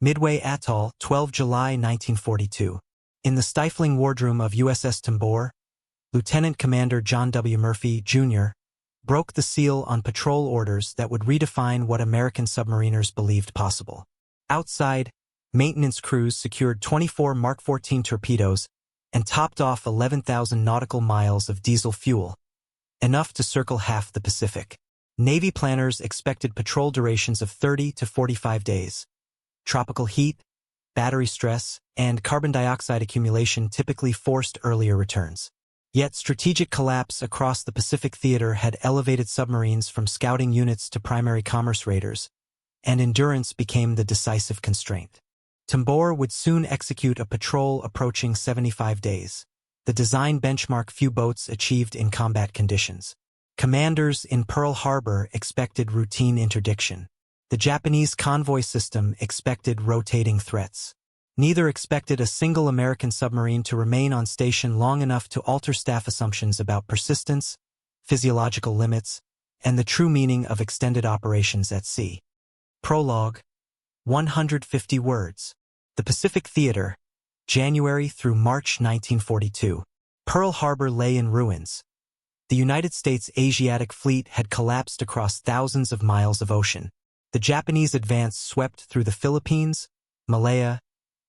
Midway Atoll, 12 July 1942. In the stifling wardroom of USS Tambor, Lieutenant Commander John W. Murphy, Jr., broke the seal on patrol orders that would redefine what American submariners believed possible. Outside, maintenance crews secured 24 Mark 14 torpedoes and topped off 11,000 nautical miles of diesel fuel, enough to circle half the Pacific. Navy planners expected patrol durations of 30 to 45 days. Tropical heat, battery stress, and carbon dioxide accumulation typically forced earlier returns. Yet strategic collapse across the Pacific theater had elevated submarines from scouting units to primary commerce raiders, and endurance became the decisive constraint. Tambor would soon execute a patrol approaching 75 days, the design benchmark few boats achieved in combat conditions. Commanders in Pearl Harbor expected routine interdiction. The Japanese convoy system expected rotating threats. Neither expected a single American submarine to remain on station long enough to alter staff assumptions about persistence, physiological limits, and the true meaning of extended operations at sea. Prologue, 150 words. The Pacific Theater, January through March 1942. Pearl Harbor lay in ruins. The United States Asiatic Fleet had collapsed across thousands of miles of ocean. The Japanese advance swept through the Philippines, Malaya,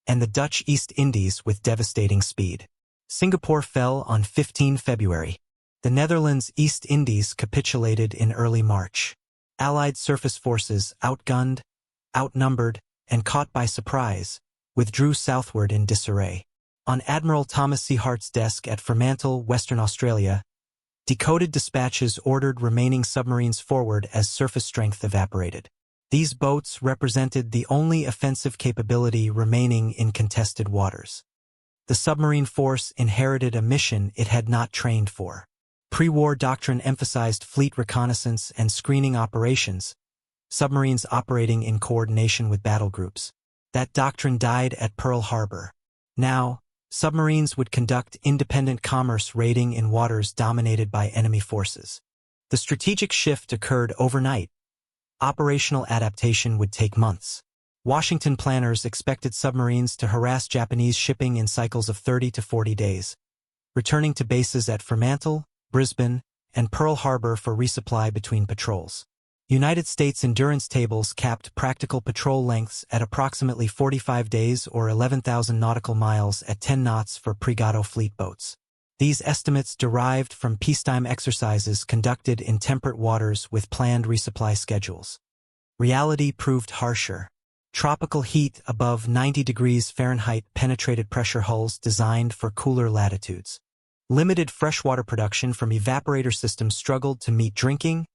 and the Dutch East Indies with devastating speed. Singapore fell on 15 February. The Netherlands East Indies capitulated in early March. Allied surface forces, outgunned, outnumbered, and caught by surprise, withdrew southward in disarray. On Admiral Thomas C. Hart's desk at Fremantle, Western Australia, decoded dispatches ordered remaining submarines forward as surface strength evaporated. These boats represented the only offensive capability remaining in contested waters. The submarine force inherited a mission it had not trained for. Pre-war doctrine emphasized fleet reconnaissance and screening operations, submarines operating in coordination with battle groups. That doctrine died at Pearl Harbor. Now, submarines would conduct independent commerce raiding in waters dominated by enemy forces. The strategic shift occurred overnight. Operational adaptation would take months. Washington planners expected submarines to harass Japanese shipping in cycles of 30 to 40 days, returning to bases at Fremantle, Brisbane, and Pearl Harbor for resupply between patrols. United States endurance tables capped practical patrol lengths at approximately 45 days or 11,000 nautical miles at 10 knots for Pre-Gato fleet boats. These estimates derived from peacetime exercises conducted in temperate waters with planned resupply schedules. Reality proved harsher. Tropical heat above 90 degrees Fahrenheit penetrated pressure hulls designed for cooler latitudes. Limited freshwater production from evaporator systems struggled to meet drinking,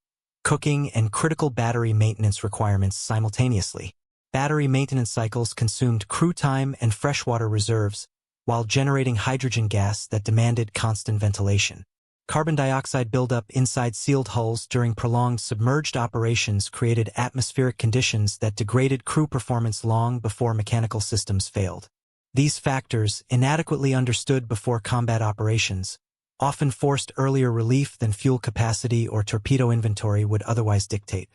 cooking, and critical battery maintenance requirements simultaneously. Battery maintenance cycles consumed crew time and freshwater reserves, while generating hydrogen gas that demanded constant ventilation. Carbon dioxide buildup inside sealed hulls during prolonged submerged operations created atmospheric conditions that degraded crew performance long before mechanical systems failed. These factors, inadequately understood before combat operations, often forced earlier relief than fuel capacity or torpedo inventory would otherwise dictate.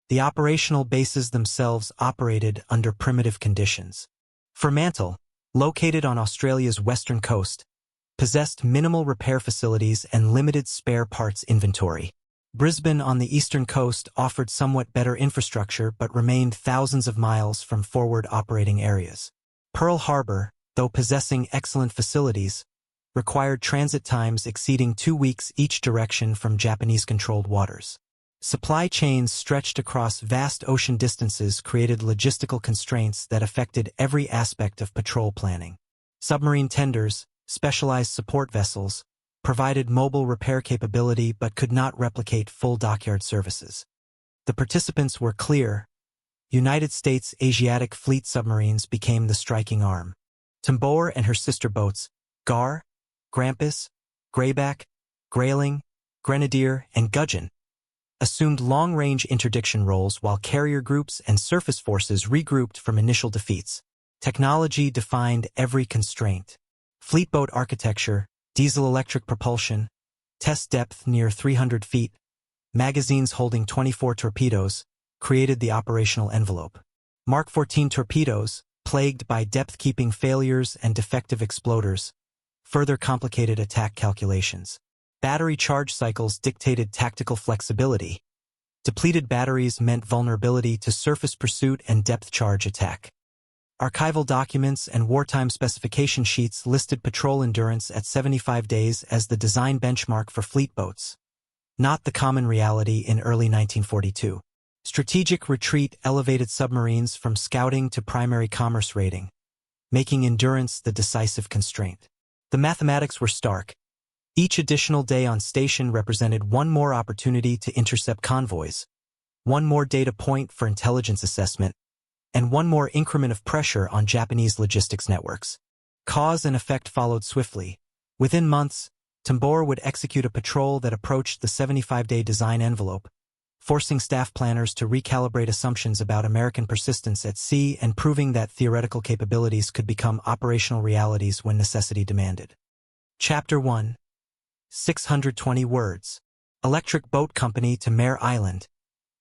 The operational bases themselves operated under primitive conditions. Fremantle, located on Australia's western coast, possessed minimal repair facilities and limited spare parts inventory. Brisbane on the eastern coast offered somewhat better infrastructure but remained thousands of miles from forward operating areas. Pearl Harbor, though possessing excellent facilities, required transit times exceeding 2 weeks each direction from Japanese-controlled waters. Supply chains stretched across vast ocean distances created logistical constraints that affected every aspect of patrol planning. Submarine tenders, specialized support vessels, provided mobile repair capability but could not replicate full dockyard services. The participants were clear. United States Asiatic Fleet submarines became the striking arm. Tambor and her sister boats, Gar, Grampus, Greyback, Grayling, Grenadier, and Gudgeon, assumed long-range interdiction roles while carrier groups and surface forces regrouped from initial defeats. Technology defined every constraint. Fleetboat architecture, diesel-electric propulsion, test depth near 300 feet, magazines holding 24 torpedoes, created the operational envelope. Mark 14 torpedoes, plagued by depth-keeping failures and defective exploders, further complicated attack calculations. Battery charge cycles dictated tactical flexibility. Depleted batteries meant vulnerability to surface pursuit and depth charge attack. Archival documents and wartime specification sheets listed patrol endurance at 75 days as the design benchmark for fleet boats. Not the common reality in early 1942. Strategic retreat elevated submarines from scouting to primary commerce raiding, making endurance the decisive constraint. The mathematics were stark. Each additional day on station represented one more opportunity to intercept convoys, one more data point for intelligence assessment, and one more increment of pressure on Japanese logistics networks. Cause and effect followed swiftly. Within months, Tambor would execute a patrol that approached the 75-day design envelope, forcing staff planners to recalibrate assumptions about American persistence at sea and proving that theoretical capabilities could become operational realities when necessity demanded. Chapter 1. 620 words. Electric Boat Company to Mare Island,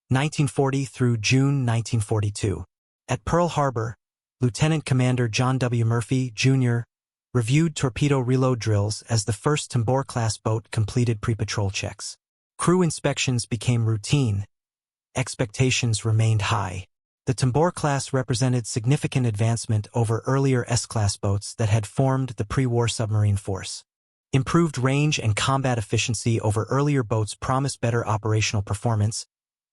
1940 through June 1942. At Pearl Harbor, Lieutenant Commander John W. Murphy, Jr., reviewed torpedo reload drills as the first Tambor-class boat completed pre-patrol checks. Crew inspections became routine. Expectations remained high. The Tambor class represented significant advancement over earlier S-class boats that had formed the pre-war submarine force. Improved range and combat efficiency over earlier boats promised better operational performance,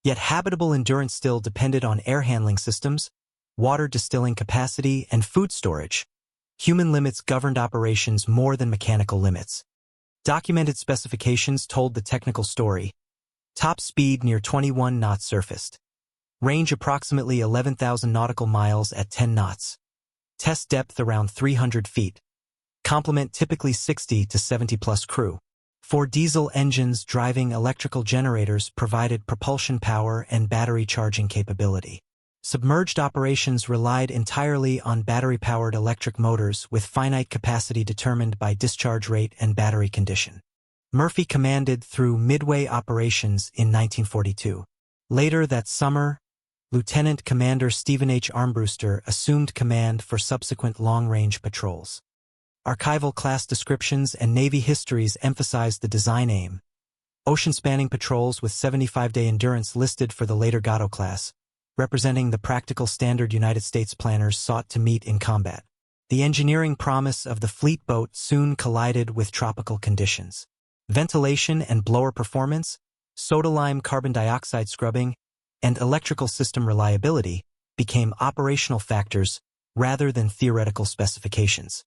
yet habitable endurance still depended on air handling systems, water distilling capacity, and food storage. Human limits governed operations more than mechanical limits. Documented specifications told the technical story. Top speed near 21 knots surfaced. Range approximately 11,000 nautical miles at 10 knots. Test depth around 300 feet. Complement typically 60 to 70 plus crew. 4 diesel engines driving electrical generators provided propulsion power and battery charging capability. Submerged operations relied entirely on battery-powered electric motors with finite capacity determined by discharge rate and battery condition. Murphy commanded through midway operations in 1942. Later that summer, Lieutenant Commander Stephen H. Armbruster assumed command for subsequent long-range patrols. Archival class descriptions and Navy histories emphasized the design aim. Ocean-spanning patrols with 75-day endurance listed for the later Gato class, representing the practical standard United States planners sought to meet in combat. The engineering promise of the fleet boat soon collided with tropical conditions. Ventilation and blower performance, soda-lime carbon dioxide scrubbing, and electrical system reliability became operational factors rather than theoretical specifications.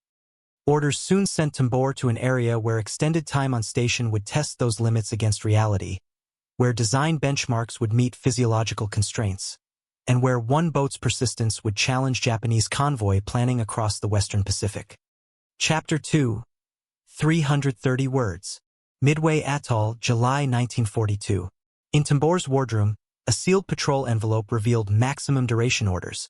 Orders soon sent Tambor to an area where extended time on station would test those limits against reality, where design benchmarks would meet physiological constraints, and where one boat's persistence would challenge Japanese convoy planning across the Western Pacific. Chapter 2. 330 words. Midway Atoll, July 1942. In Tambor's wardroom, a sealed patrol envelope revealed maximum duration orders,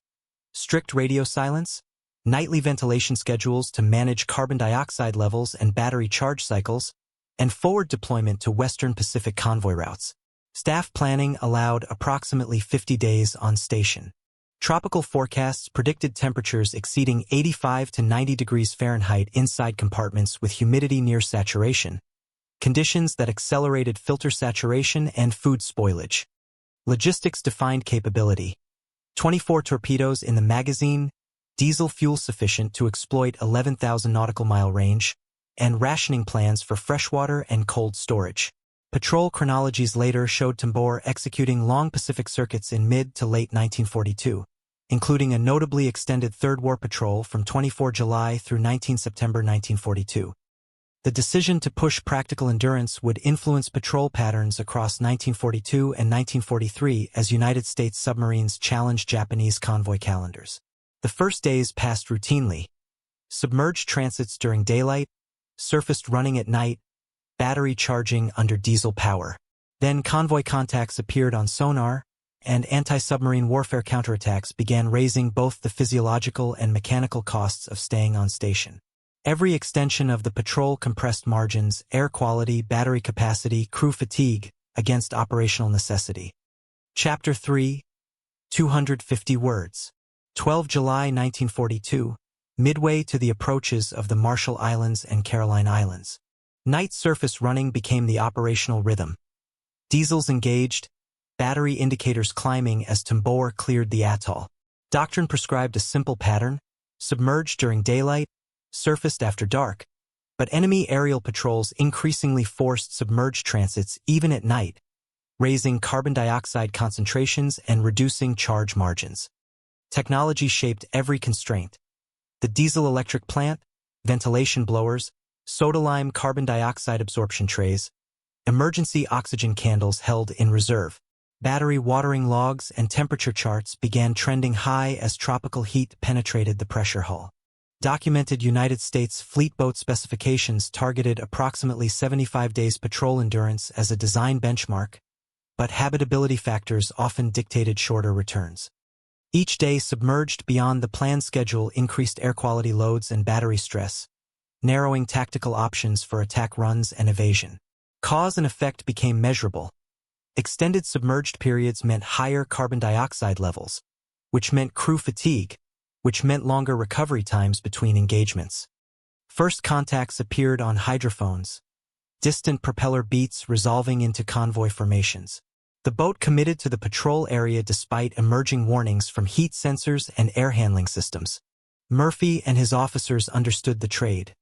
strict radio silence, nightly ventilation schedules to manage carbon dioxide levels and battery charge cycles, and forward deployment to Western Pacific convoy routes. Staff planning allowed approximately 50 days on station. Tropical forecasts predicted temperatures exceeding 85 to 90 degrees Fahrenheit inside compartments with humidity near saturation, conditions that accelerated filter saturation and food spoilage. Logistics defined capability. 24 torpedoes in the magazine, diesel fuel sufficient to exploit 11,000 nautical mile range, and rationing plans for freshwater and cold storage. Patrol chronologies later showed Tambor executing long Pacific circuits in mid to late 1942, including a notably extended Third War patrol from 24 July through 19 September 1942. The decision to push practical endurance would influence patrol patterns across 1942 and 1943 as United States submarines challenged Japanese convoy calendars. The first days passed routinely. Submerged transits during daylight, surfaced running at night, battery charging under diesel power. Then convoy contacts appeared on sonar, and anti-submarine warfare counterattacks began raising both the physiological and mechanical costs of staying on station. Every extension of the patrol compressed margins, air quality, battery capacity, crew fatigue, against operational necessity. Chapter 3. 250 words. 12 July 1942, midway to the approaches of the Marshall Islands and Caroline Islands. Night surface running became the operational rhythm. Diesels engaged, battery indicators climbing as Tambor cleared the atoll. Doctrine prescribed a simple pattern: submerged during daylight, surfaced after dark, but enemy aerial patrols increasingly forced submerged transits even at night, raising carbon dioxide concentrations and reducing charge margins. Technology shaped every constraint. The diesel-electric plant, ventilation blowers, soda-lime carbon dioxide absorption trays, emergency oxygen candles held in reserve. Battery watering logs and temperature charts began trending high as tropical heat penetrated the pressure hull. Documented United States fleet boat specifications targeted approximately 75 days patrol endurance as a design benchmark, but habitability factors often dictated shorter returns. Each day submerged beyond the planned schedule increased air quality loads and battery stress, narrowing tactical options for attack runs and evasion. Cause and effect became measurable. Extended submerged periods meant higher carbon dioxide levels, which meant crew fatigue, which meant longer recovery times between engagements. First contacts appeared on hydrophones, distant propeller beats resolving into convoy formations. The boat committed to the patrol area despite emerging warnings from heat sensors and air handling systems. Murphy and his officers understood the trade: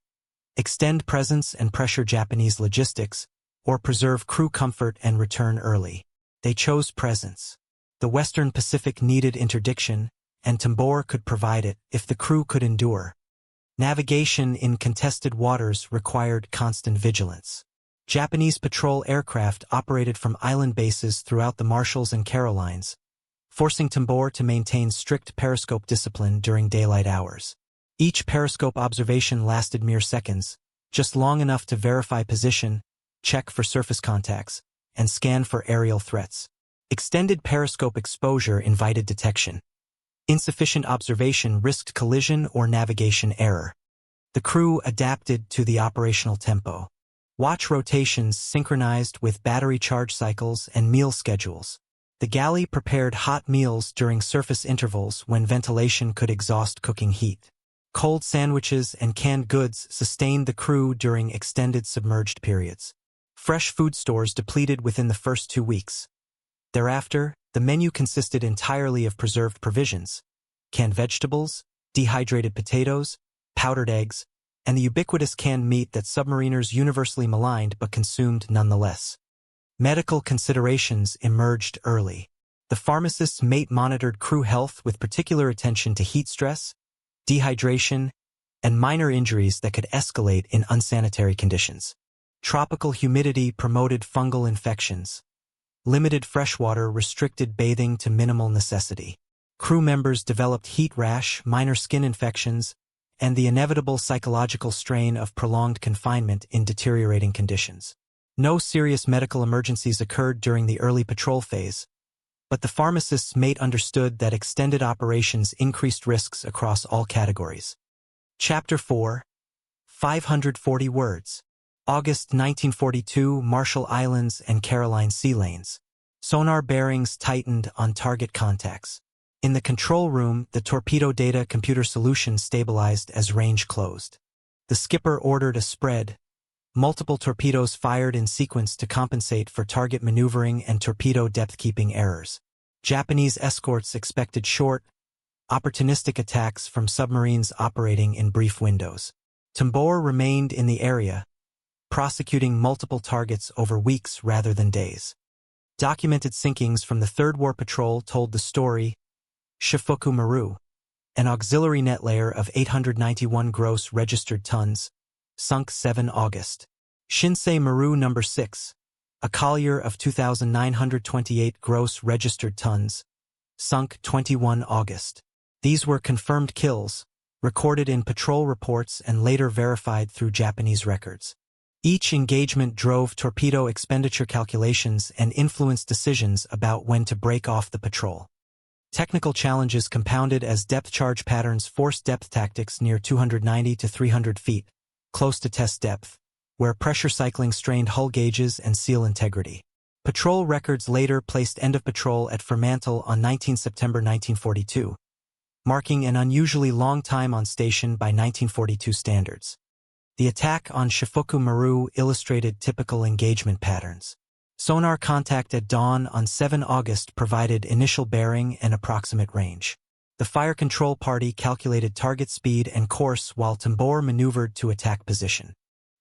extend presence and pressure Japanese logistics, or preserve crew comfort and return early. They chose presence. The Western Pacific needed interdiction, and Tambor could provide it if the crew could endure. Navigation in contested waters required constant vigilance. Japanese patrol aircraft operated from island bases throughout the Marshalls and Carolines, forcing Tambor to maintain strict periscope discipline during daylight hours. Each periscope observation lasted mere seconds, just long enough to verify position, check for surface contacts, and scan for aerial threats. Extended periscope exposure invited detection. Insufficient observation risked collision or navigation error. The crew adapted to the operational tempo. Watch rotations synchronized with battery charge cycles and meal schedules. The galley prepared hot meals during surface intervals when ventilation could exhaust cooking heat. Cold sandwiches and canned goods sustained the crew during extended submerged periods. Fresh food stores depleted within the first 2 weeks. Thereafter, the menu consisted entirely of preserved provisions: canned vegetables, dehydrated potatoes, powdered eggs, and the ubiquitous canned meat that submariners universally maligned but consumed nonetheless. Medical considerations emerged early. The pharmacist's mate monitored crew health with particular attention to heat stress, dehydration, and minor injuries that could escalate in unsanitary conditions. Tropical humidity promoted fungal infections. Limited freshwater restricted bathing to minimal necessity. Crew members developed heat rash, minor skin infections, and the inevitable psychological strain of prolonged confinement in deteriorating conditions. No serious medical emergencies occurred during the early patrol phase, but the pharmacist's mate understood that extended operations increased risks across all categories. Chapter 4, 540 words. August 1942, Marshall Islands and Caroline Sea Lanes. Sonar bearings tightened on target contacts. In the control room, the torpedo data computer solution stabilized as range closed. The skipper ordered a spread. Multiple torpedoes fired in sequence to compensate for target maneuvering and torpedo depth-keeping errors. Japanese escorts expected short, opportunistic attacks from submarines operating in brief windows. Tambor remained in the area, prosecuting multiple targets over weeks rather than days. Documented sinkings from the Third War Patrol told the story: Shifuku Maru, an auxiliary net layer of 891 gross registered tons, sunk 7 August. Shinsei Maru No. 6, a collier of 2,928 gross registered tons, sunk 21 August. These were confirmed kills, recorded in patrol reports and later verified through Japanese records. Each engagement drove torpedo expenditure calculations and influenced decisions about when to break off the patrol. Technical challenges compounded as depth charge patterns forced depth tactics near 290 to 300 feet, close to test depth, where pressure cycling strained hull gauges and seal integrity. Patrol records later placed end of patrol at Fremantle on 19 September 1942, marking an unusually long time on station by 1942 standards. The attack on Shifuku Maru illustrated typical engagement patterns. Sonar contact at dawn on 7 August provided initial bearing and approximate range. The fire control party calculated target speed and course while Tambor maneuvered to attack position.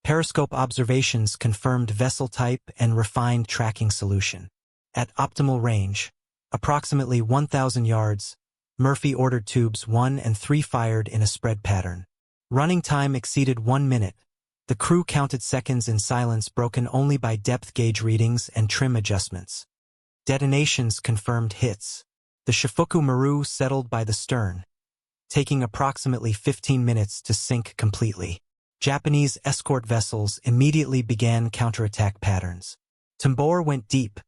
Periscope observations confirmed vessel type and refined tracking solution. At optimal range, approximately 1,000 yards, Murphy ordered tubes 1 and 3 fired in a spread pattern. Running time exceeded 1 minute. The crew counted seconds in silence broken only by depth gauge readings and trim adjustments. Detonations confirmed hits. The Shifuku Maru settled by the stern, taking approximately 15 minutes to sink completely. Japanese escort vessels immediately began counterattack patterns. Tambor went deep,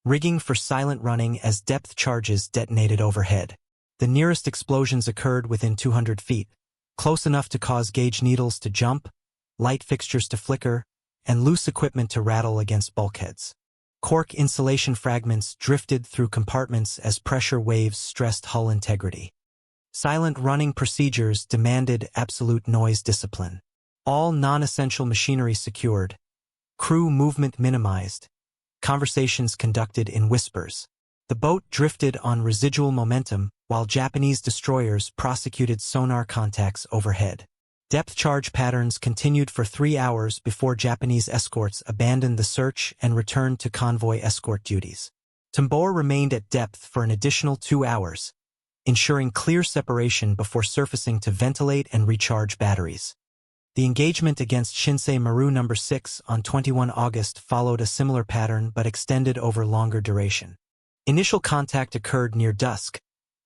rigging for silent running as depth charges detonated overhead. The nearest explosions occurred within 200 feet, close enough to cause gauge needles to jump, light fixtures to flicker, and loose equipment to rattle against bulkheads. Cork insulation fragments drifted through compartments as pressure waves stressed hull integrity. Silent running procedures demanded absolute noise discipline. All non-essential machinery secured, crew movement minimized, conversations conducted in whispers. The boat drifted on residual momentum while Japanese destroyers prosecuted sonar contacts overhead. Depth charge patterns continued for 3 hours before Japanese escorts abandoned the search and returned to convoy escort duties. Tambor remained at depth for an additional 2 hours, ensuring clear separation before surfacing to ventilate and recharge batteries. The engagement against Shinsei Maru No. 6 on 21 August followed a similar pattern but extended over longer duration. Initial contact occurred near dusk,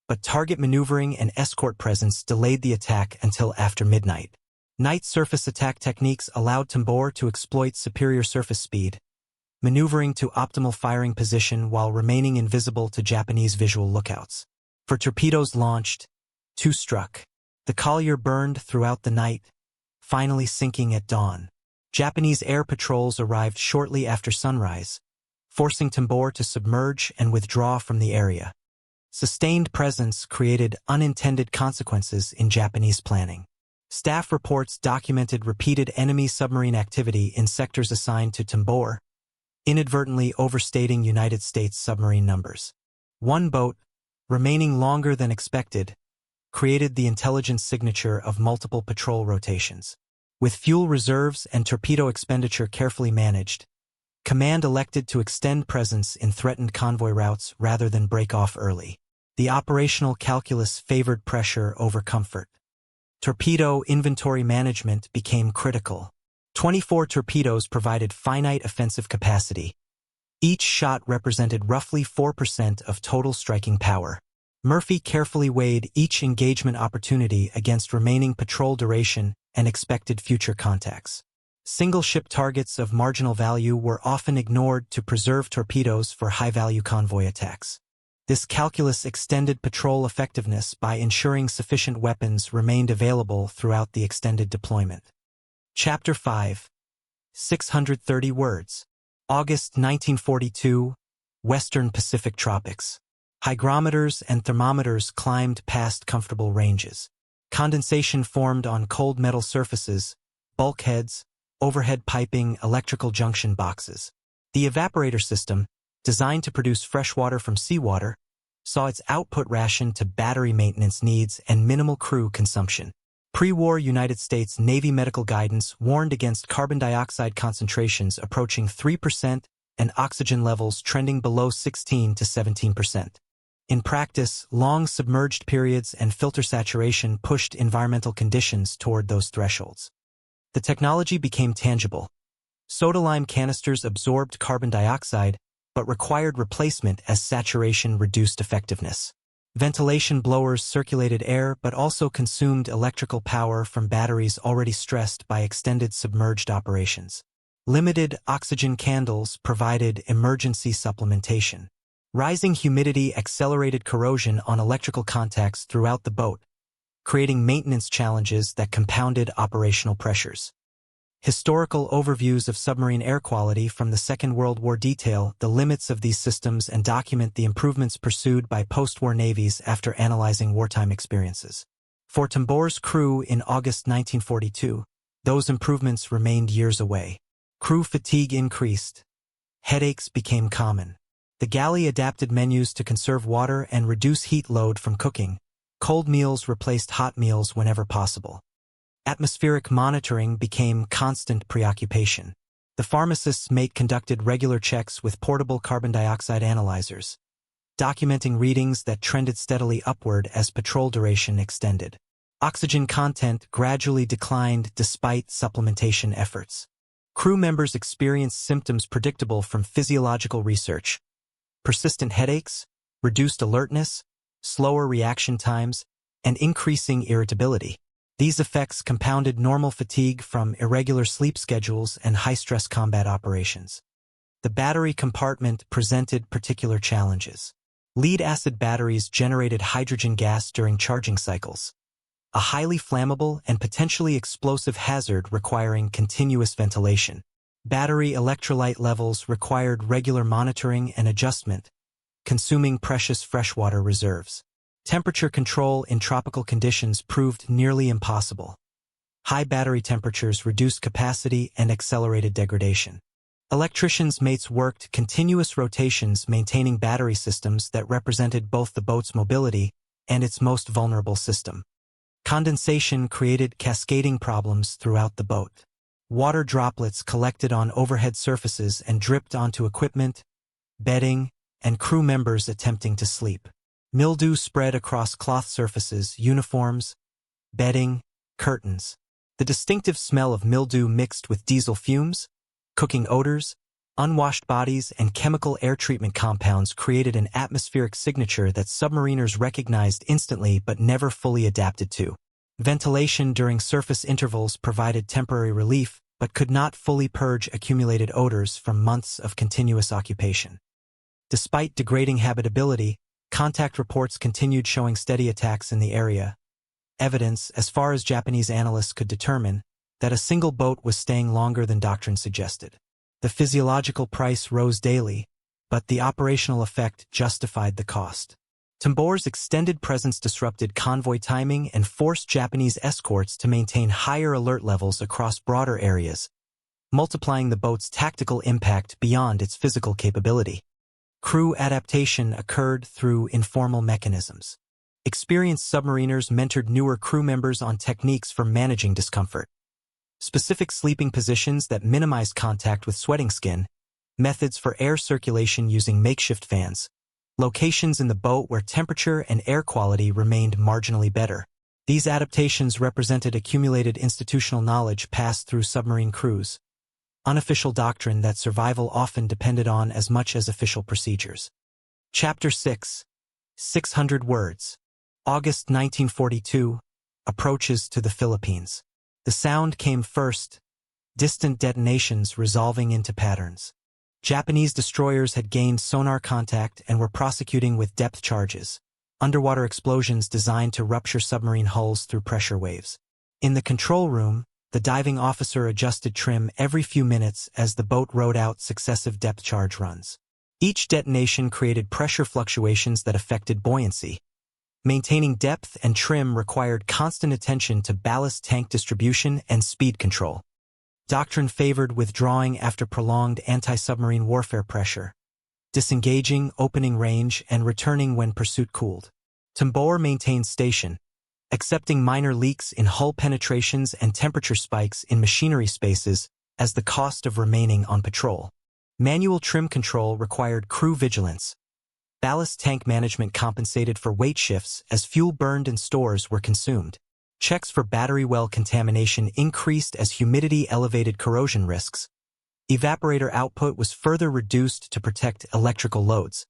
but target maneuvering and escort presence delayed the attack until after midnight. Night surface attack techniques allowed Tambor to exploit superior surface speed, maneuvering to optimal firing position while remaining invisible to Japanese visual lookouts. For torpedoes launched, 2 struck. The collier burned throughout the night, finally sinking at dawn. Japanese air patrols arrived shortly after sunrise, forcing Tambor to submerge and withdraw from the area. Sustained presence created unintended consequences in Japanese planning. Staff reports documented repeated enemy submarine activity in sectors assigned to Tambor, inadvertently overstating United States submarine numbers. One boat, remaining longer than expected, created the intelligence signature of multiple patrol rotations. With fuel reserves and torpedo expenditure carefully managed, Command elected to extend presence in threatened convoy routes rather than break off early. The operational calculus favored pressure over comfort. Torpedo inventory management became critical. 24 torpedoes provided finite offensive capacity. Each shot represented roughly 4% of total striking power. Murphy carefully weighed each engagement opportunity against remaining patrol duration and expected future contacts. Single-ship targets of marginal value were often ignored to preserve torpedoes for high-value convoy attacks. This calculus extended patrol effectiveness by ensuring sufficient weapons remained available throughout the extended deployment. Chapter 5. 630 words. August 1942, Western Pacific Tropics. Hygrometers and thermometers climbed past comfortable ranges. Condensation formed on cold metal surfaces, bulkheads, overhead piping, electrical junction boxes. The evaporator system, designed to produce fresh water from seawater, saw its output rationed to battery maintenance needs and minimal crew consumption. Pre-war United States Navy medical guidance warned against carbon dioxide concentrations approaching 3% and oxygen levels trending below 16 to 17%. In practice, long submerged periods and filter saturation pushed environmental conditions toward those thresholds. The technology became tangible. Soda-lime canisters absorbed carbon dioxide, but required replacement as saturation reduced effectiveness. Ventilation blowers circulated air but also consumed electrical power from batteries already stressed by extended submerged operations. Limited oxygen candles provided emergency supplementation. Rising humidity accelerated corrosion on electrical contacts throughout the boat, creating maintenance challenges that compounded operational pressures. Historical overviews of submarine air quality from the Second World War detail the limits of these systems and document the improvements pursued by post-war navies after analyzing wartime experiences. For Tambor's crew in August 1942, those improvements remained years away. Crew fatigue increased. Headaches became common. The galley adapted menus to conserve water and reduce heat load from cooking. Cold meals replaced hot meals whenever possible. Atmospheric monitoring became constant preoccupation. The pharmacist's mate conducted regular checks with portable carbon dioxide analyzers, documenting readings that trended steadily upward as patrol duration extended. Oxygen content gradually declined despite supplementation efforts. Crew members experienced symptoms predictable from physiological research: persistent headaches, reduced alertness, slower reaction times, and increasing irritability. These effects compounded normal fatigue from irregular sleep schedules and high-stress combat operations. The battery compartment presented particular challenges. Lead-acid batteries generated hydrogen gas during charging cycles, a highly flammable and potentially explosive hazard requiring continuous ventilation. Battery electrolyte levels required regular monitoring and adjustment, consuming precious freshwater reserves. Temperature control in tropical conditions proved nearly impossible. High battery temperatures reduced capacity and accelerated degradation. Electricians' mates worked continuous rotations maintaining battery systems that represented both the boat's mobility and its most vulnerable system. Condensation created cascading problems throughout the boat. Water droplets collected on overhead surfaces and dripped onto equipment, bedding, and crew members attempting to sleep. Mildew spread across cloth surfaces, uniforms, bedding, curtains. The distinctive smell of mildew mixed with diesel fumes, cooking odors, unwashed bodies, and chemical air treatment compounds created an atmospheric signature that submariners recognized instantly but never fully adapted to. Ventilation during surface intervals provided temporary relief but could not fully purge accumulated odors from months of continuous occupation. Despite degrading habitability, contact reports continued showing steady attacks in the area. Evidence, as far as Japanese analysts could determine, that a single boat was staying longer than doctrine suggested. The physiological price rose daily, but the operational effect justified the cost. Tambor's extended presence disrupted convoy timing and forced Japanese escorts to maintain higher alert levels across broader areas, multiplying the boat's tactical impact beyond its physical capability. Crew adaptation occurred through informal mechanisms. Experienced submariners mentored newer crew members on techniques for managing discomfort. Specific sleeping positions that minimized contact with sweating skin, methods for air circulation using makeshift fans, locations in the boat where temperature and air quality remained marginally better. These adaptations represented accumulated institutional knowledge passed through submarine crews, unofficial doctrine that survival often depended on as much as official procedures. Chapter 6. 600 Words. August 1942. Approaches to the Philippines. The sound came first, distant detonations resolving into patterns. Japanese destroyers had gained sonar contact and were prosecuting with depth charges, underwater explosions designed to rupture submarine hulls through pressure waves. In the control room, the diving officer adjusted trim every few minutes as the boat rode out successive depth charge runs. Each detonation created pressure fluctuations that affected buoyancy. Maintaining depth and trim required constant attention to ballast tank distribution and speed control. Doctrine favored withdrawing after prolonged anti-submarine warfare pressure, disengaging, opening range, and returning when pursuit cooled. Tambor maintained station, accepting minor leaks in hull penetrations and temperature spikes in machinery spaces as the cost of remaining on patrol. Manual trim control required crew vigilance. Ballast tank management compensated for weight shifts as fuel burned and stores were consumed. Checks for battery well contamination increased as humidity elevated corrosion risks. Evaporator output was further reduced to protect electrical loads.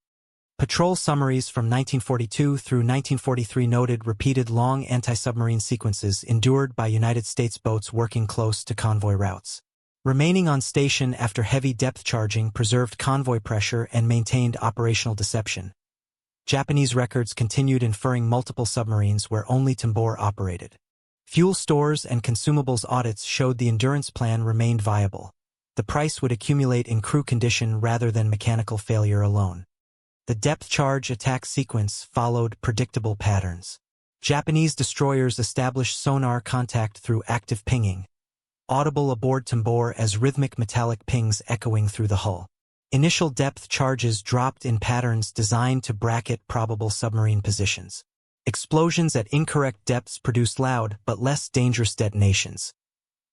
Patrol summaries from 1942 through 1943 noted repeated long anti-submarine sequences endured by United States boats working close to convoy routes. Remaining on station after heavy depth charging preserved convoy pressure and maintained operational deception. Japanese records continued inferring multiple submarines where only Tambor operated. Fuel stores and consumables audits showed the endurance plan remained viable. The price would accumulate in crew condition rather than mechanical failure alone. The depth charge attack sequence followed predictable patterns. Japanese destroyers established sonar contact through active pinging, audible aboard Tambor as rhythmic metallic pings echoing through the hull. Initial depth charges dropped in patterns designed to bracket probable submarine positions. Explosions at incorrect depths produced loud but less dangerous detonations.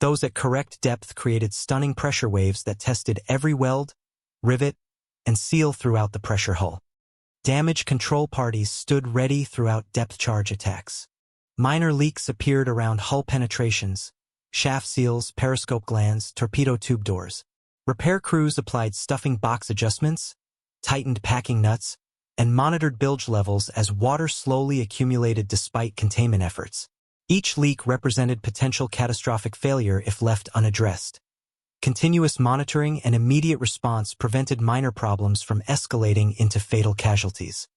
Those at correct depth created stunning pressure waves that tested every weld, rivet, and seal throughout the pressure hull. Damage control parties stood ready throughout depth charge attacks. Minor leaks appeared around hull penetrations, shaft seals, periscope glands, torpedo tube doors. Repair crews applied stuffing box adjustments, tightened packing nuts, and monitored bilge levels as water slowly accumulated despite containment efforts. Each leak represented potential catastrophic failure if left unaddressed. Continuous monitoring and immediate response prevented minor problems from escalating into fatal casualties.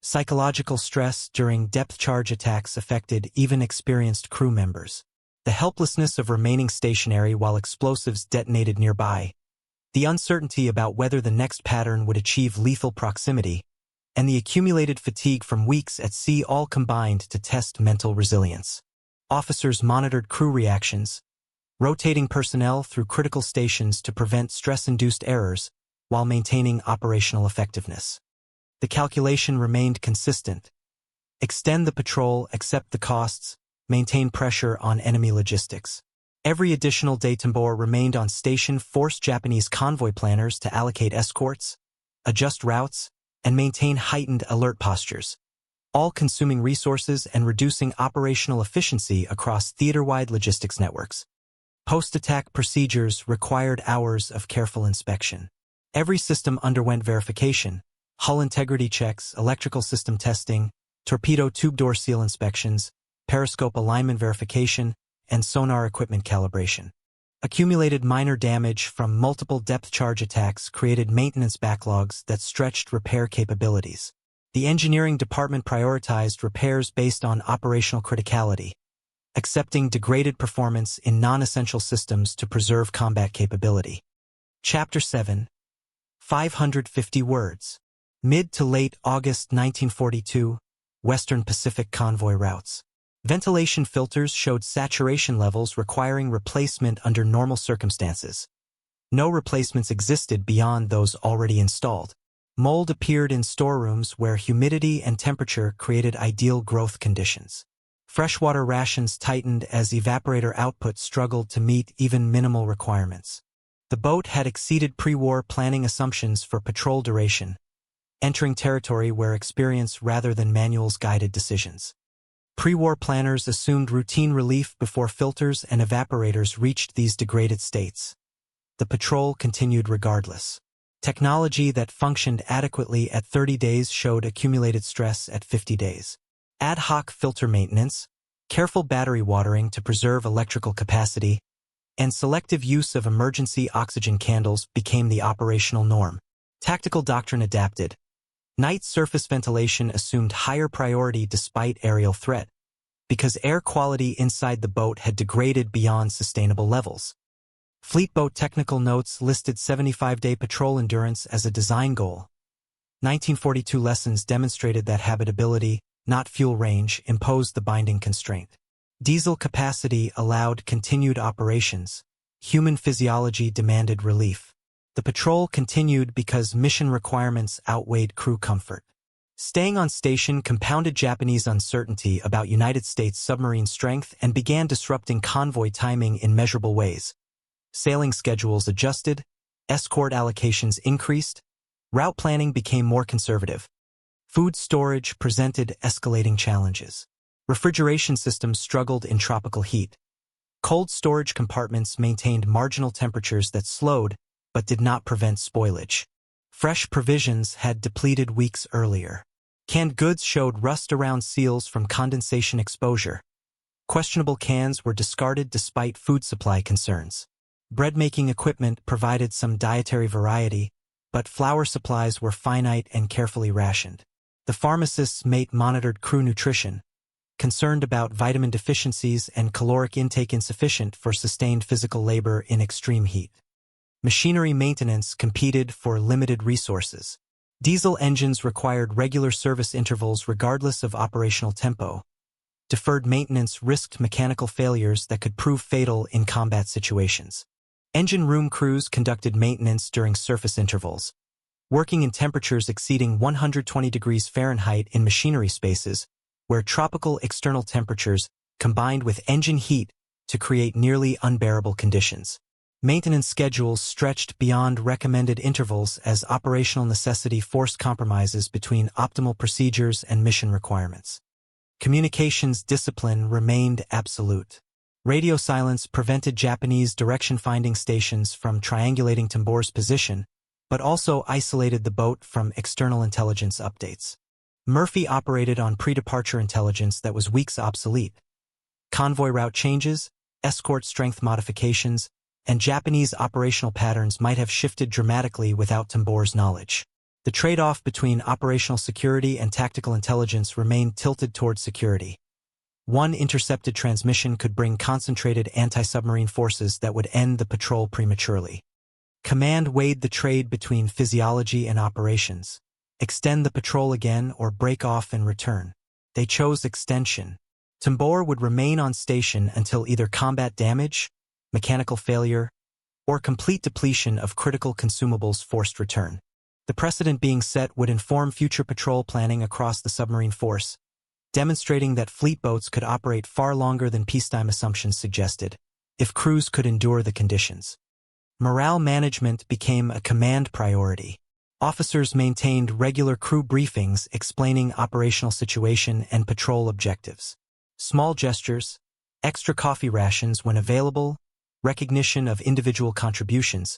Psychological stress during depth charge attacks affected even experienced crew members. The helplessness of remaining stationary while explosives detonated nearby, the uncertainty about whether the next pattern would achieve lethal proximity, and the accumulated fatigue from weeks at sea all combined to test mental resilience. Officers monitored crew reactions, rotating personnel through critical stations to prevent stress-induced errors while maintaining operational effectiveness. The calculation remained consistent. Extend the patrol, accept the costs, maintain pressure on enemy logistics. Every additional day Tambor remained on station forced Japanese convoy planners to allocate escorts, adjust routes, and maintain heightened alert postures, all consuming resources and reducing operational efficiency across theater-wide logistics networks. Post-attack procedures required hours of careful inspection. Every system underwent verification, hull integrity checks, electrical system testing, torpedo tube door seal inspections, periscope alignment verification, and sonar equipment calibration. Accumulated minor damage from multiple depth charge attacks created maintenance backlogs that stretched repair capabilities. The engineering department prioritized repairs based on operational criticality, accepting degraded performance in non-essential systems to preserve combat capability. Chapter 7. 550 words. Mid to late August 1942, Western Pacific convoy routes. Ventilation filters showed saturation levels requiring replacement under normal circumstances. No replacements existed beyond those already installed. Mold appeared in storerooms where humidity and temperature created ideal growth conditions. Freshwater rations tightened as evaporator output struggled to meet even minimal requirements. The boat had exceeded pre-war planning assumptions for patrol duration, entering territory where experience rather than manuals guided decisions. Pre-war planners assumed routine relief before filters and evaporators reached these degraded states. The patrol continued regardless. Technology that functioned adequately at 30 days showed accumulated stress at 50 days. Ad hoc filter maintenance, careful battery watering to preserve electrical capacity, and selective use of emergency oxygen candles became the operational norm. Tactical doctrine adapted. Night surface ventilation assumed higher priority despite aerial threat, because air quality inside the boat had degraded beyond sustainable levels. Fleetboat technical notes listed 75-day patrol endurance as a design goal. 1942 lessons demonstrated that habitability, not fuel range, imposed the binding constraint. Diesel capacity allowed continued operations. Human physiology demanded relief. The patrol continued because mission requirements outweighed crew comfort. Staying on station compounded Japanese uncertainty about United States submarine strength and began disrupting convoy timing in measurable ways. Sailing schedules adjusted, escort allocations increased, route planning became more conservative. Food storage presented escalating challenges. Refrigeration systems struggled in tropical heat. Cold storage compartments maintained marginal temperatures that slowed but did not prevent spoilage. Fresh provisions had depleted weeks earlier. Canned goods showed rust around seals from condensation exposure. Questionable cans were discarded despite food supply concerns. Bread-making equipment provided some dietary variety, but flour supplies were finite and carefully rationed. The pharmacist's mate monitored crew nutrition, concerned about vitamin deficiencies and caloric intake insufficient for sustained physical labor in extreme heat. Machinery maintenance competed for limited resources. Diesel engines required regular service intervals regardless of operational tempo. Deferred maintenance risked mechanical failures that could prove fatal in combat situations. Engine room crews conducted maintenance during surface intervals, working in temperatures exceeding 120 degrees Fahrenheit in machinery spaces, where tropical external temperatures combined with engine heat to create nearly unbearable conditions. Maintenance schedules stretched beyond recommended intervals as operational necessity forced compromises between optimal procedures and mission requirements. Communications discipline remained absolute. Radio silence prevented Japanese direction-finding stations from triangulating Tambor's position, but also isolated the boat from external intelligence updates. Murphy operated on pre-departure intelligence that was weeks obsolete. Convoy route changes, escort strength modifications, and Japanese operational patterns might have shifted dramatically without Tambor's knowledge. The trade-off between operational security and tactical intelligence remained tilted toward security. One intercepted transmission could bring concentrated anti-submarine forces that would end the patrol prematurely. Command weighed the trade between physiology and operations. Extend the patrol again or break off and return. They chose extension. Tambor would remain on station until either combat damage, mechanical failure, or complete depletion of critical consumables forced return. The precedent being set would inform future patrol planning across the submarine force, demonstrating that fleet boats could operate far longer than peacetime assumptions suggested, if crews could endure the conditions. Morale management became a command priority. Officers maintained regular crew briefings explaining operational situation and patrol objectives. Small gestures, extra coffee rations when available, recognition of individual contributions,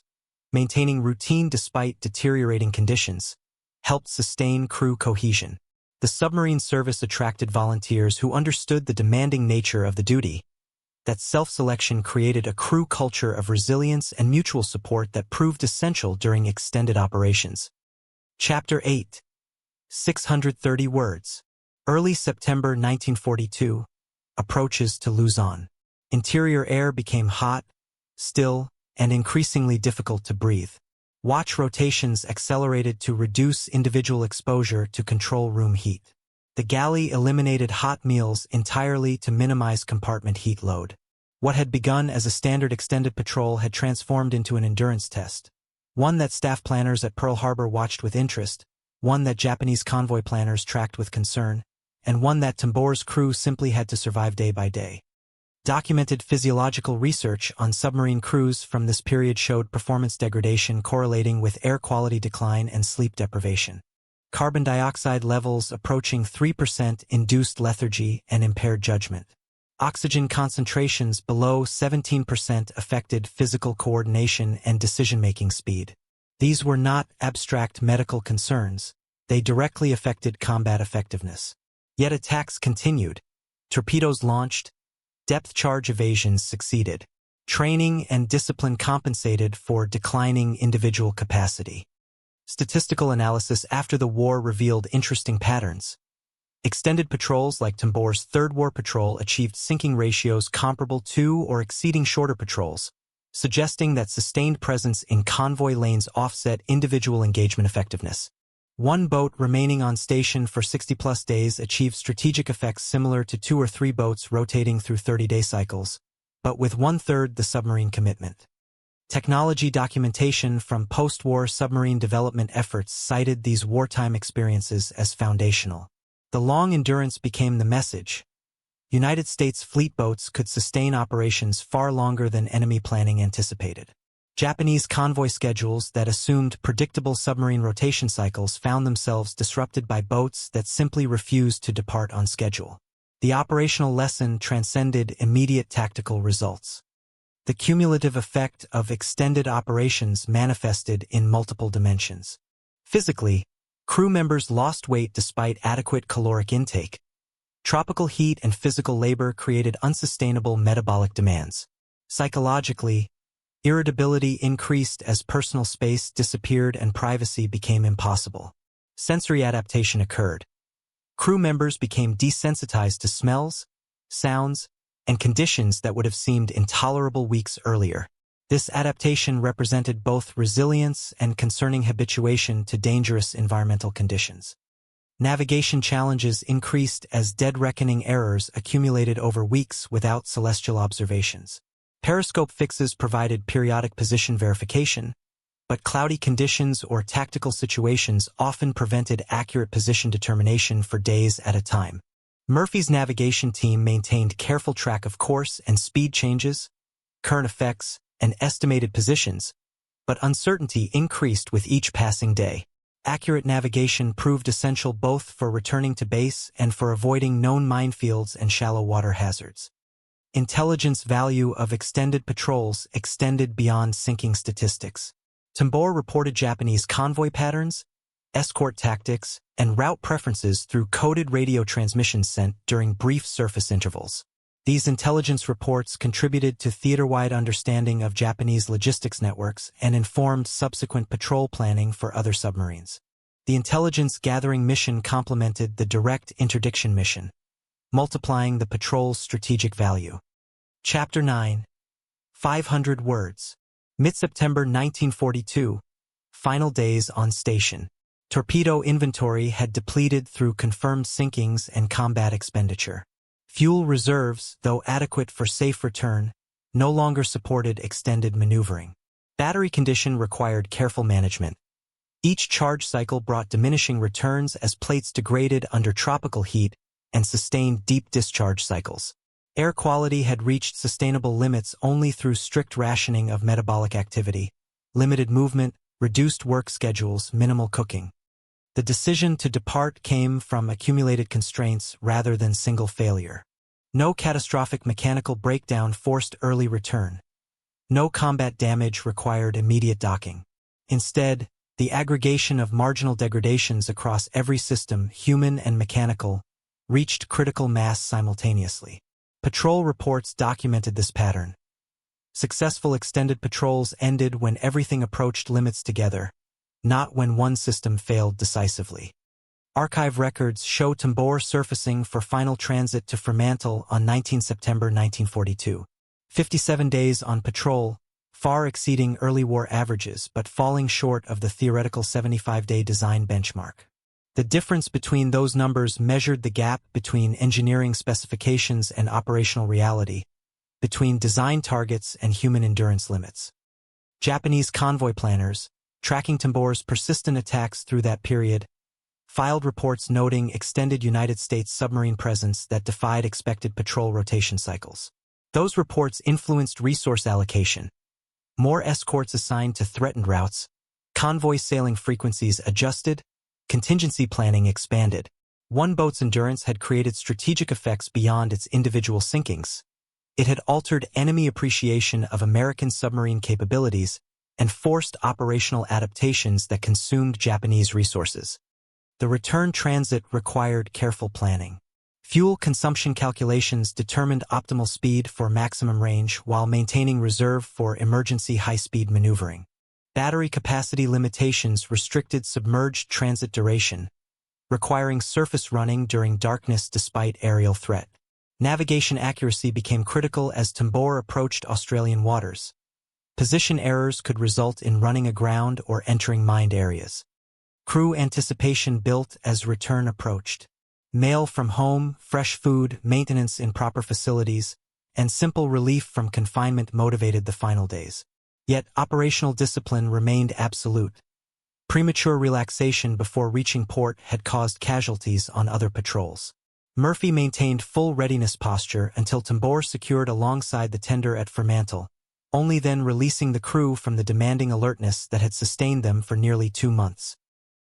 maintaining routine despite deteriorating conditions, helped sustain crew cohesion. The submarine service attracted volunteers who understood the demanding nature of the duty. That self-selection created a crew culture of resilience and mutual support that proved essential during extended operations. Chapter 8. 630 words. Early September 1942. Approaches to Luzon. Interior air became hot, still, and increasingly difficult to breathe. Watch rotations accelerated to reduce individual exposure to control room heat. The galley eliminated hot meals entirely to minimize compartment heat load. What had begun as a standard extended patrol had transformed into an endurance test. One that staff planners at Pearl Harbor watched with interest, one that Japanese convoy planners tracked with concern, and one that Tambor's crew simply had to survive day by day. Documented physiological research on submarine crews from this period showed performance degradation correlating with air quality decline and sleep deprivation. Carbon dioxide levels approaching 3% induced lethargy and impaired judgment. Oxygen concentrations below 17% affected physical coordination and decision-making speed. These were not abstract medical concerns. They directly affected combat effectiveness. Yet attacks continued. Torpedoes launched. Depth charge evasions succeeded. Training and discipline compensated for declining individual capacity. Statistical analysis after the war revealed interesting patterns. Extended patrols like Tambor's Third War Patrol achieved sinking ratios comparable to or exceeding shorter patrols, suggesting that sustained presence in convoy lanes offset individual engagement effectiveness. One boat remaining on station for 60-plus days achieved strategic effects similar to 2 or 3 boats rotating through 30-day cycles, but with 1/3 the submarine commitment. Technology documentation from post-war submarine development efforts cited these wartime experiences as foundational. The long endurance became the message. United States fleet boats could sustain operations far longer than enemy planning anticipated. Japanese convoy schedules that assumed predictable submarine rotation cycles found themselves disrupted by boats that simply refused to depart on schedule. The operational lesson transcended immediate tactical results. The cumulative effect of extended operations manifested in multiple dimensions. Physically, crew members lost weight despite adequate caloric intake. Tropical heat and physical labor created unsustainable metabolic demands. Psychologically, irritability increased as personal space disappeared and privacy became impossible. Sensory adaptation occurred. Crew members became desensitized to smells, sounds, and conditions that would have seemed intolerable weeks earlier. This adaptation represented both resilience and concerning habituation to dangerous environmental conditions. Navigation challenges increased as dead reckoning errors accumulated over weeks without celestial observations. Periscope fixes provided periodic position verification, but cloudy conditions or tactical situations often prevented accurate position determination for days at a time. Murphy's navigation team maintained careful track of course and speed changes, current effects, and estimated positions, but uncertainty increased with each passing day. Accurate navigation proved essential both for returning to base and for avoiding known minefields and shallow water hazards. Intelligence value of extended patrols extended beyond sinking statistics. Tambor reported Japanese convoy patterns, escort tactics, and route preferences through coded radio transmissions sent during brief surface intervals. These intelligence reports contributed to theater-wide understanding of Japanese logistics networks and informed subsequent patrol planning for other submarines. The intelligence-gathering mission complemented the direct interdiction mission, multiplying the patrol's strategic value. Chapter 9. 500 Words. Mid-September 1942. Final days on station. Torpedo inventory had depleted through confirmed sinkings and combat expenditure. Fuel reserves, though adequate for safe return, no longer supported extended maneuvering. Battery condition required careful management. Each charge cycle brought diminishing returns as plates degraded under tropical heat and sustained deep discharge cycles. Air quality had reached sustainable limits only through strict rationing of metabolic activity, limited movement, reduced work schedules, minimal cooking. The decision to depart came from accumulated constraints rather than single failure. No catastrophic mechanical breakdown forced early return. No combat damage required immediate docking. Instead, the aggregation of marginal degradations across every system, human and mechanical, reached critical mass simultaneously. Patrol reports documented this pattern. Successful extended patrols ended when everything approached limits together, not when one system failed decisively. Archive records show Tambor surfacing for final transit to Fremantle on 19 September 1942. 57 days on patrol, far exceeding early war averages but falling short of the theoretical 75-day design benchmark. The difference between those numbers measured the gap between engineering specifications and operational reality, between design targets and human endurance limits. Japanese convoy planners, tracking Tambor's persistent attacks through that period, filed reports noting extended United States submarine presence that defied expected patrol rotation cycles. Those reports influenced resource allocation. More escorts assigned to threatened routes, convoy sailing frequencies adjusted, contingency planning expanded. One boat's endurance had created strategic effects beyond its individual sinkings. It had altered enemy appreciation of American submarine capabilities and forced operational adaptations that consumed Japanese resources. The return transit required careful planning. Fuel consumption calculations determined optimal speed for maximum range while maintaining reserve for emergency high-speed maneuvering. Battery capacity limitations restricted submerged transit duration, requiring surface running during darkness despite aerial threat. Navigation accuracy became critical as Tambor approached Australian waters. Position errors could result in running aground or entering mined areas. Crew anticipation built as return approached. Mail from home, fresh food, maintenance in proper facilities, and simple relief from confinement motivated the final days. Yet operational discipline remained absolute. Premature relaxation before reaching port had caused casualties on other patrols. Murphy maintained full readiness posture until Tambor secured alongside the tender at Fremantle, only then releasing the crew from the demanding alertness that had sustained them for nearly 2 months.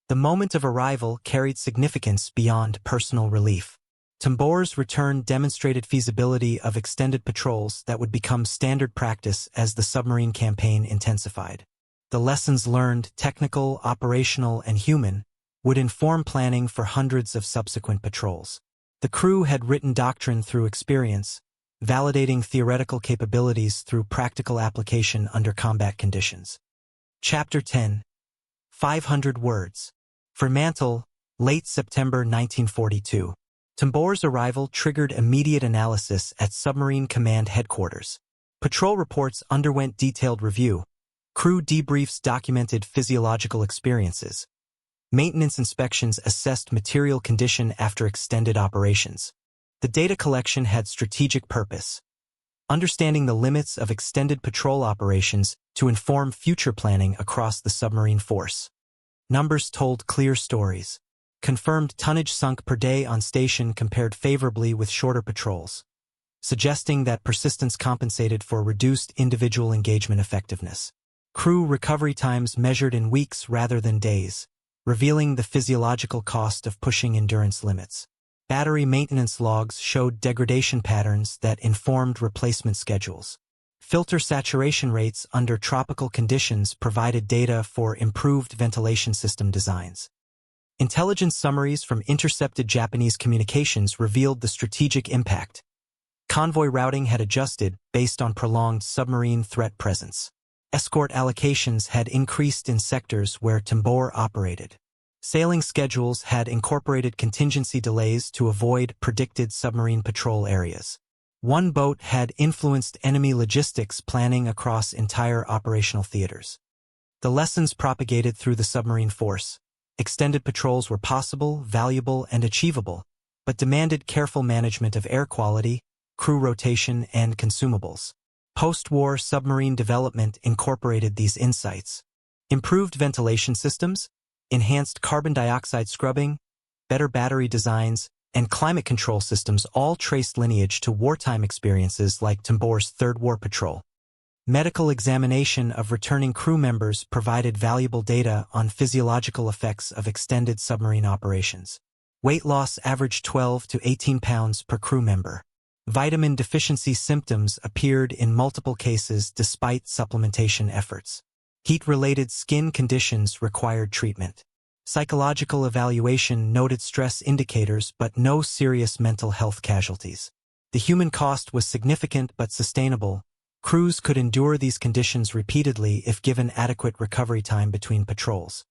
The moment of arrival carried significance beyond personal relief. Tambor's return demonstrated feasibility of extended patrols that would become standard practice as the submarine campaign intensified. The lessons learned, technical, operational, and human, would inform planning for hundreds of subsequent patrols. The crew had written doctrine through experience, validating theoretical capabilities through practical application under combat conditions. Chapter 10. 500 Words. Fremantle, Late September 1942. Tambor's arrival triggered immediate analysis at Submarine Command Headquarters. Patrol reports underwent detailed review. Crew debriefs documented physiological experiences. Maintenance inspections assessed material condition after extended operations. The data collection had strategic purpose. Understanding the limits of extended patrol operations to inform future planning across the submarine force. Numbers told clear stories. Confirmed tonnage sunk per day on station compared favorably with shorter patrols, suggesting that persistence compensated for reduced individual engagement effectiveness. Crew recovery times measured in weeks rather than days, revealing the physiological cost of pushing endurance limits. Battery maintenance logs showed degradation patterns that informed replacement schedules. Filter saturation rates under tropical conditions provided data for improved ventilation system designs. Intelligence summaries from intercepted Japanese communications revealed the strategic impact. Convoy routing had adjusted based on prolonged submarine threat presence. Escort allocations had increased in sectors where Tambor operated. Sailing schedules had incorporated contingency delays to avoid predicted submarine patrol areas. One boat had influenced enemy logistics planning across entire operational theaters. The lessons propagated through the submarine force. Extended patrols were possible, valuable, and achievable, but demanded careful management of air quality, crew rotation, and consumables. Post-war submarine development incorporated these insights. Improved ventilation systems, enhanced carbon dioxide scrubbing, better battery designs, and climate control systems all traced lineage to wartime experiences like Tambor's Third War Patrol. Medical examination of returning crew members provided valuable data on physiological effects of extended submarine operations. Weight loss averaged 12 to 18 pounds per crew member. Vitamin deficiency symptoms appeared in multiple cases despite supplementation efforts. Heat-related skin conditions required treatment. Psychological evaluation noted stress indicators but no serious mental health casualties. The human cost was significant but sustainable. Crews could endure these conditions repeatedly if given adequate recovery time between patrols.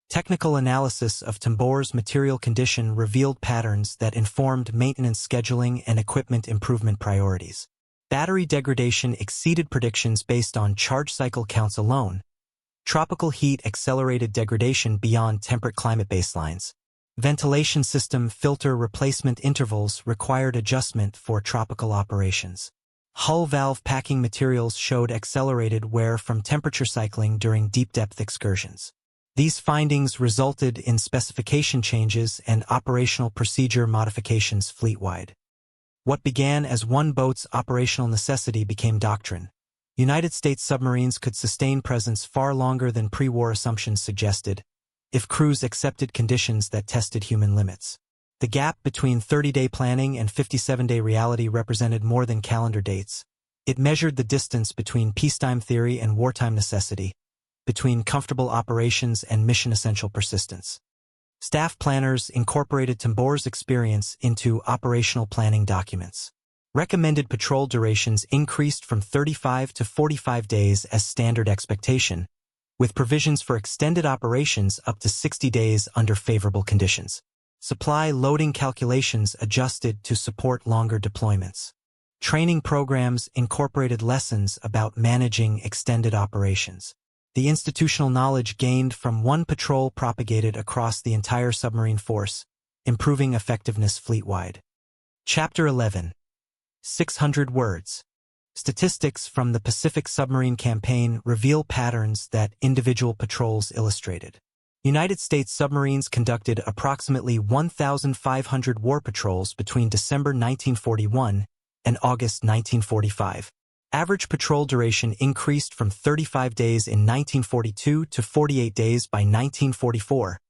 Technical analysis of Tambor's material condition revealed patterns that informed maintenance scheduling and equipment improvement priorities. Battery degradation exceeded predictions based on charge cycle counts alone. Tropical heat accelerated degradation beyond temperate climate baselines. Ventilation system filter replacement intervals required adjustment for tropical operations. Hull valve packing materials showed accelerated wear from temperature cycling during deep-depth excursions. These findings resulted in specification changes and operational procedure modifications fleet-wide. What began as one boat's operational necessity became doctrine. United States submarines could sustain presence far longer than pre-war assumptions suggested, if crews accepted conditions that tested human limits. The gap between 30-day planning and 57-day reality represented more than calendar dates. It measured the distance between peacetime theory and wartime necessity, between comfortable operations and mission-essential persistence. Staff planners incorporated Tambor's experience into operational planning documents. Recommended patrol durations increased from 35 to 45 days as standard expectation, with provisions for extended operations up to 60 days under favorable conditions. Supply loading calculations adjusted to support longer deployments. Training programs incorporated lessons about managing extended operations. The institutional knowledge gained from one patrol propagated across the entire submarine force, improving effectiveness fleet-wide. Chapter 11. 600 words. Statistics from the Pacific Submarine Campaign reveal patterns that individual patrols illustrated. United States submarines conducted approximately 1,500 war patrols between December 1941 and August 1945. Average patrol duration increased from 35 days in 1942 to 48 days by 1944,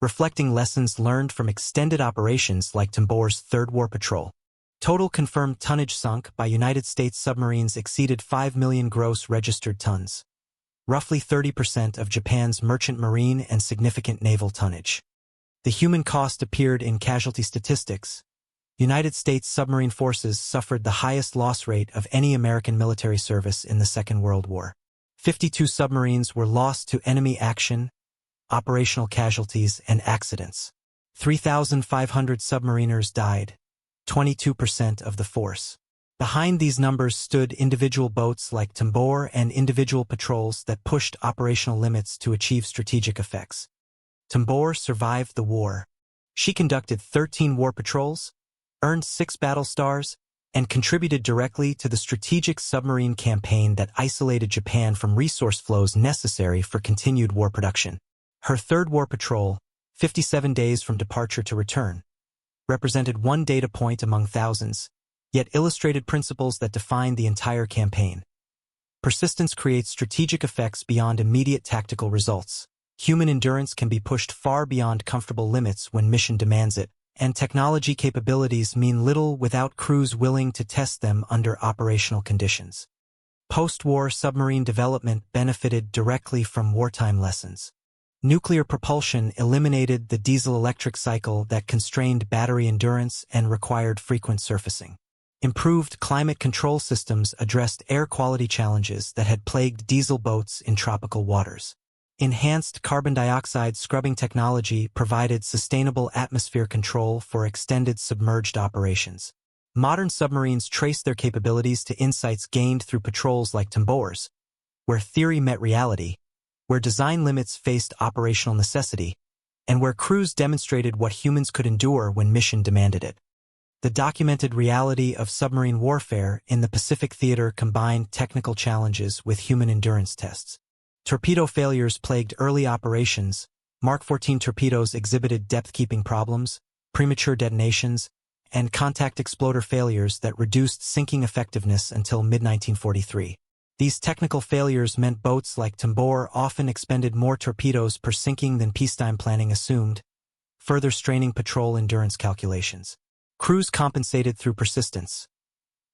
reflecting lessons learned from extended operations like Tambor's Third War Patrol. Total confirmed tonnage sunk by United States submarines exceeded 5 million gross registered tons, roughly 30% of Japan's merchant marine and significant naval tonnage. The human cost appeared in casualty statistics. United States submarine forces suffered the highest loss rate of any American military service in the Second World War. 52 submarines were lost to enemy action, operational casualties, and accidents. 3,500 submariners died, 22% of the force. Behind these numbers stood individual boats like Tambor and individual patrols that pushed operational limits to achieve strategic effects. Tambor survived the war. She conducted 13 war patrols, earned 6 battle stars, and contributed directly to the strategic submarine campaign that isolated Japan from resource flows necessary for continued war production. Her third war patrol, 57 days from departure to return, represented one data point among thousands, yet illustrated principles that defined the entire campaign. Persistence creates strategic effects beyond immediate tactical results. Human endurance can be pushed far beyond comfortable limits when mission demands it, and technology capabilities mean little without crews willing to test them under operational conditions. Post-war submarine development benefited directly from wartime lessons. Nuclear propulsion eliminated the diesel-electric cycle that constrained battery endurance and required frequent surfacing. Improved climate control systems addressed air quality challenges that had plagued diesel boats in tropical waters. Enhanced carbon dioxide scrubbing technology provided sustainable atmosphere control for extended submerged operations. Modern submarines trace their capabilities to insights gained through patrols like Tambor's, where theory met reality, where design limits faced operational necessity, and where crews demonstrated what humans could endure when mission demanded it. The documented reality of submarine warfare in the Pacific theater combined technical challenges with human endurance tests. Torpedo failures plagued early operations. Mark 14 torpedoes exhibited depth-keeping problems, premature detonations, and contact exploder failures that reduced sinking effectiveness until mid-1943. These technical failures meant boats like Tambor often expended more torpedoes per sinking than peacetime planning assumed, further straining patrol endurance calculations. Crews compensated through persistence,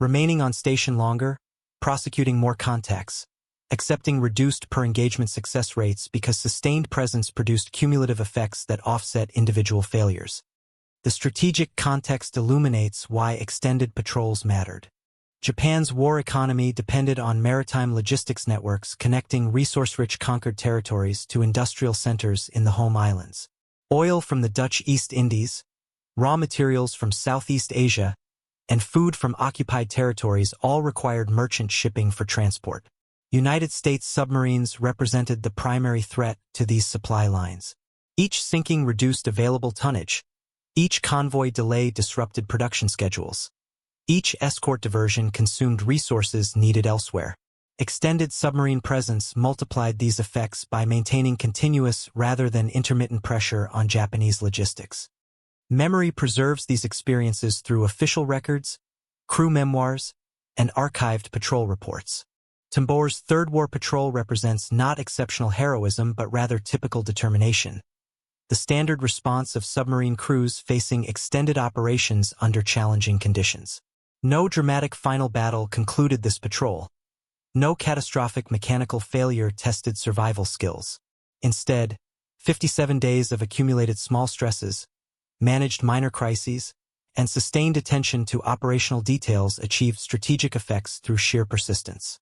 remaining on station longer, prosecuting more contacts, accepting reduced per-engagement success rates because sustained presence produced cumulative effects that offset individual failures. The strategic context illuminates why extended patrols mattered. Japan's war economy depended on maritime logistics networks connecting resource-rich conquered territories to industrial centers in the home islands. Oil from the Dutch East Indies, raw materials from Southeast Asia, and food from occupied territories all required merchant shipping for transport. United States submarines represented the primary threat to these supply lines. Each sinking reduced available tonnage. Each convoy delay disrupted production schedules. Each escort diversion consumed resources needed elsewhere. Extended submarine presence multiplied these effects by maintaining continuous rather than intermittent pressure on Japanese logistics. Memory preserves these experiences through official records, crew memoirs, and archived patrol reports. Tambor's Third War Patrol represents not exceptional heroism but rather typical determination, the standard response of submarine crews facing extended operations under challenging conditions. No dramatic final battle concluded this patrol. No catastrophic mechanical failure tested survival skills. Instead, 57 days of accumulated small stresses, managed minor crises, and sustained attention to operational details achieved strategic effects through sheer persistence.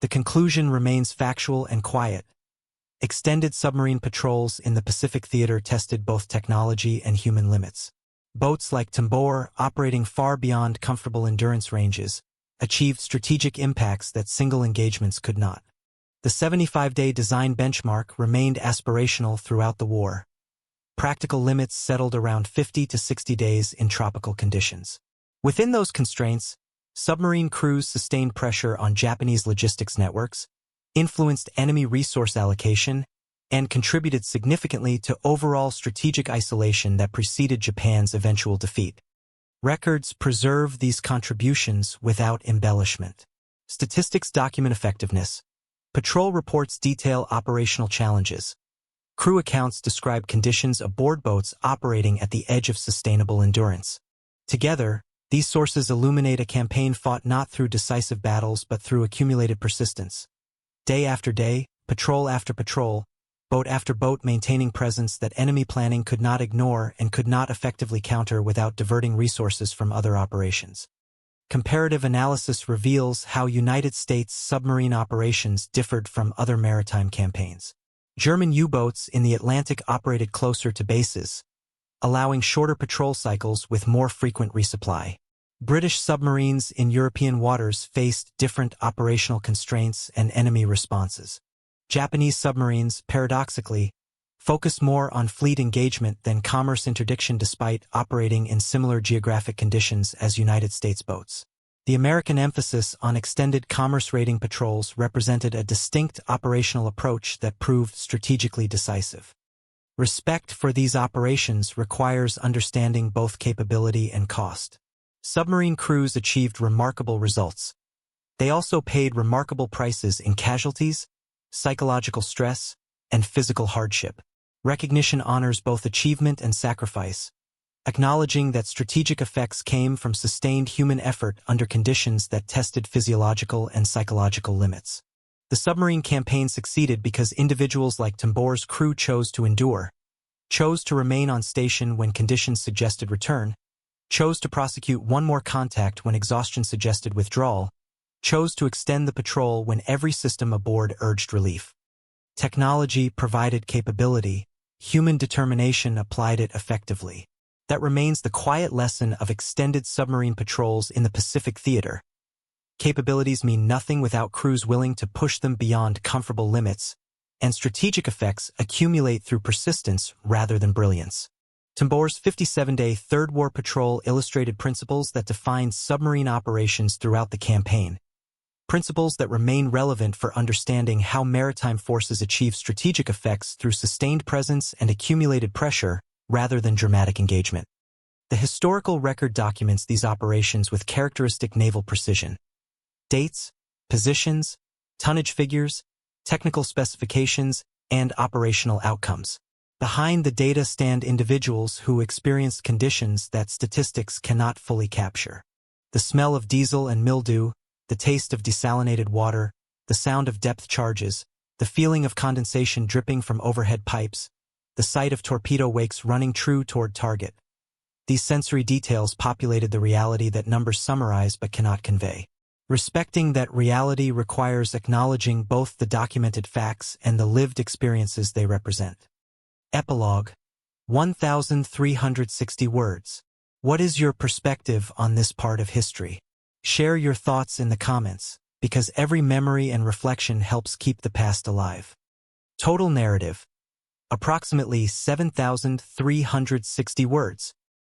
The conclusion remains factual and quiet. Extended submarine patrols in the Pacific theater tested both technology and human limits. Boats like Tambor, operating far beyond comfortable endurance ranges, achieved strategic impacts that single engagements could not. The 75-day design benchmark remained aspirational throughout the war. Practical limits settled around 50 to 60 days in tropical conditions. Within those constraints, submarine crews sustained pressure on Japanese logistics networks, influenced enemy resource allocation, and contributed significantly to overall strategic isolation that preceded Japan's eventual defeat. Records preserve these contributions without embellishment. Statistics document effectiveness. Patrol reports detail operational challenges. Crew accounts describe conditions aboard boats operating at the edge of sustainable endurance. Together, these sources illuminate a campaign fought not through decisive battles but through accumulated persistence. Day after day, patrol after patrol, boat after boat maintaining presence that enemy planning could not ignore and could not effectively counter without diverting resources from other operations. Comparative analysis reveals how United States submarine operations differed from other maritime campaigns. German U-boats in the Atlantic operated closer to bases, allowing shorter patrol cycles with more frequent resupply. British submarines in European waters faced different operational constraints and enemy responses. Japanese submarines, paradoxically, focused more on fleet engagement than commerce interdiction despite operating in similar geographic conditions as United States boats. The American emphasis on extended commerce raiding patrols represented a distinct operational approach that proved strategically decisive. Respect for these operations requires understanding both capability and cost. Submarine crews achieved remarkable results. They also paid remarkable prices in casualties, psychological stress, and physical hardship. Recognition honors both achievement and sacrifice, acknowledging that strategic effects came from sustained human effort under conditions that tested physiological and psychological limits. The submarine campaign succeeded because individuals like Tambor's crew chose to endure, chose to remain on station when conditions suggested return, chose to prosecute one more contact when exhaustion suggested withdrawal, chose to extend the patrol when every system aboard urged relief. Technology provided capability, human determination applied it effectively. That remains the quiet lesson of extended submarine patrols in the Pacific theater. Capabilities mean nothing without crews willing to push them beyond comfortable limits, and strategic effects accumulate through persistence rather than brilliance. Tambor's 57-day Third War Patrol illustrated principles that defined submarine operations throughout the campaign, principles that remain relevant for understanding how maritime forces achieve strategic effects through sustained presence and accumulated pressure rather than dramatic engagement. The historical record documents these operations with characteristic naval precision. Dates, positions, tonnage figures, technical specifications, and operational outcomes. Behind the data stand individuals who experienced conditions that statistics cannot fully capture. The smell of diesel and mildew, the taste of desalinated water, the sound of depth charges, the feeling of condensation dripping from overhead pipes, the sight of torpedo wakes running true toward target. These sensory details populated the reality that numbers summarize but cannot convey. Respecting that reality requires acknowledging both the documented facts and the lived experiences they represent. Epilogue. 1,360 words. What is your perspective on this part of history? Share your thoughts in the comments, because every memory and reflection helps keep the past alive. Total narrative. Approximately 7,360 words.